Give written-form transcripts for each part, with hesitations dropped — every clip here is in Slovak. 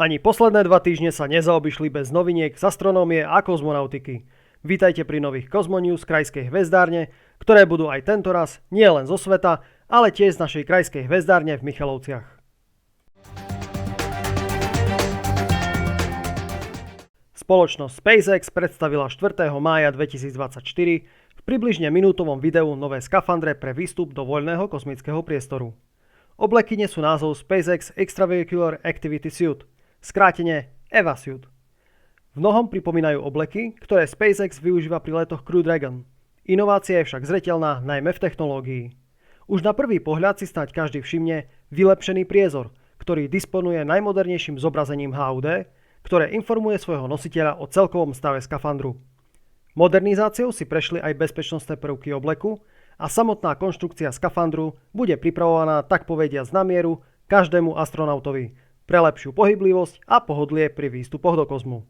Ani posledné 2 týždne sa nezaobišli bez noviniek z astronómie a kozmonautiky. Vítajte pri nových Kozmonews krajskej hvezdárne, ktoré budú aj tento raz nie len zo sveta, ale tiež z našej krajskej hvezdárne v Michalovciach. Spoločnosť SpaceX predstavila 4. mája 2024 v približne minútovom videu nové skafandre pre výstup do voľného kozmického priestoru. Obleky nesú názov SpaceX Extravehicular Activity Suit, skrátene EVA Suit. V mnohom pripomínajú obleky, ktoré SpaceX využíva pri letoch Crew Dragon. Inovácia je však zreteľná najmä v technológii. Už na prvý pohľad si snáď každý všimne vylepšený priezor, ktorý disponuje najmodernejším zobrazením HUD, ktoré informuje svojho nositeľa o celkovom stave skafandru. Modernizáciou si prešli aj bezpečnostné prvky obleku a samotná konštrukcia skafandru bude pripravovaná tak povediac na mieru každému astronautovi pre lepšiu pohyblivosť a pohodlie pri výstupoch do kozmu.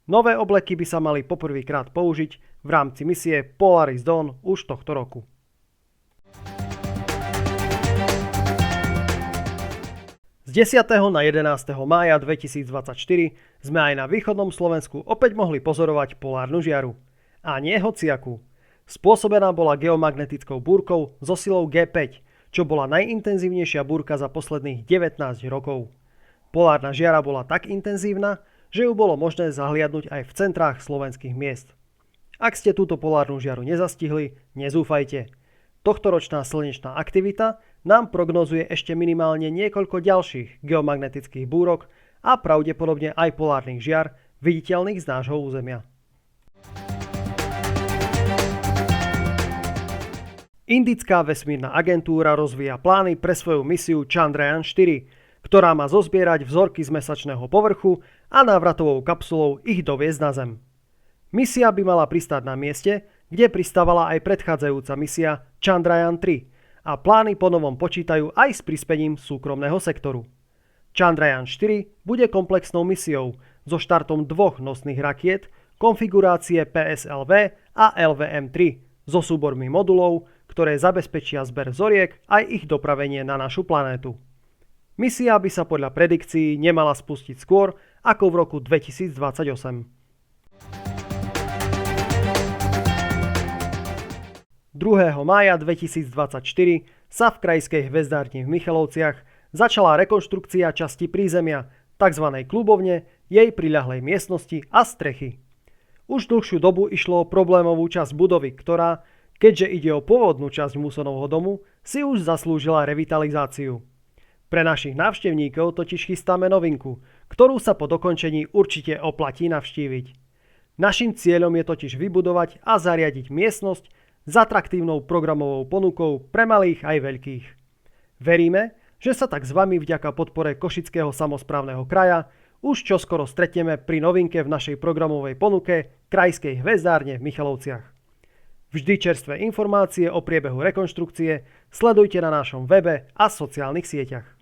Nové obleky by sa mali poprvýkrát použiť v rámci misie Polaris Dawn už tohto roku. Z 10. na 11. mája 2024 sme aj na východnom Slovensku opäť mohli pozorovať polárnu žiaru. A nie hociakú. Spôsobená bola geomagnetickou búrkou so silou G5, čo bola najintenzívnejšia búrka za posledných 19 rokov. Polárna žiara bola tak intenzívna, že ju bolo možné zahliadnuť aj v centrách slovenských miest. Ak ste túto polárnu žiaru nezastihli, nezúfajte. Tohtoročná slnečná aktivita nám prognozuje ešte minimálne niekoľko ďalších geomagnetických búrok a pravdepodobne aj polárnych žiar viditeľných z nášho územia. Indická vesmírna agentúra rozvíja plány pre svoju misiu Chandrayaan-4, ktorá má zozbierať vzorky z mesačného povrchu a návratovou kapsulou ich doviesť na Zem. Misia by mala pristáť na mieste, kde pristávala aj predchádzajúca misia Chandrayaan-3 a plány ponovom počítajú aj s prispením súkromného sektoru. Chandrayaan-4 bude komplexnou misiou so štartom 2 nosných rakiet konfigurácie PSLV a LVM-3 so súbormi modulov, ktoré zabezpečia zber vzoriek aj ich dopravenie na našu planétu. Misia by sa podľa predikcií nemala spustiť skôr ako v roku 2028. 2. mája 2024 sa v krajskej hvezdárni v Michalovciach začala rekonštrukcia časti prízemia, tzv. Klubovne, jej priľahlej miestnosti a strechy. Už dlhšiu dobu išlo o problémovú časť budovy, ktorá, keďže ide o pôvodnú časť Musonovho domu, si už zaslúžila revitalizáciu. Pre našich návštevníkov totiž chystáme novinku, ktorú sa po dokončení určite oplatí navštíviť. Naším cieľom je totiž vybudovať a zariadiť miestnosť s atraktívnou programovou ponukou pre malých aj veľkých. Veríme, že sa tak s vami vďaka podpore Košického samosprávneho kraja už čoskoro stretneme pri novinke v našej programovej ponuke Krajskej hvezdárne v Michalovciach. Vždy čerstvé informácie o priebehu rekonštrukcie sledujte na našom webe a sociálnych sieťach.